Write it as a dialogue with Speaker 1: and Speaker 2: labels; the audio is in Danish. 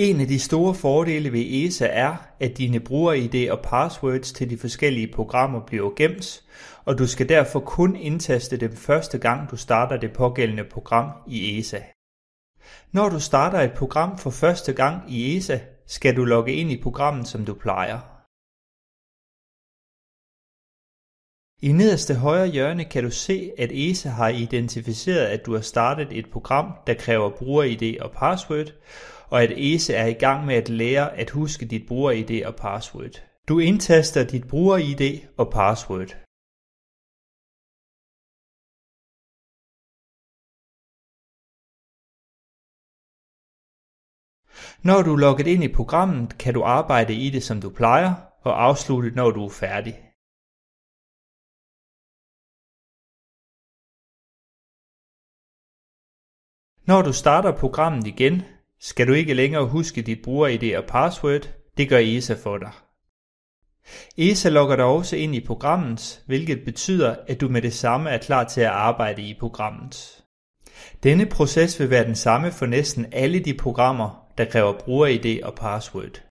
Speaker 1: En af de store fordele ved ESA er, at dine bruger-ID og passwords til de forskellige programmer bliver gemt, og du skal derfor kun indtaste dem første gang du starter det pågældende program i ESA. Når du starter et program for første gang i ESA, skal du logge ind i programmet, som du plejer. I nederste højre hjørne kan du se, at ESA har identificeret, at du har startet et program, der kræver bruger-ID og password, og at ESA er i gang med at lære at huske dit bruger-ID og password. Du indtaster dit bruger-ID og password. Når du er logget ind i programmet, kan du arbejde i det, som du plejer, og afslutte, når du er færdig. Når du starter programmet igen, skal du ikke længere huske dit bruger-ID og password. Det gør ESA for dig. ESA logger dig også ind i programmet, hvilket betyder, at du med det samme er klar til at arbejde i programmet. Denne proces vil være den samme for næsten alle de programmer, der kræver bruger-ID og password.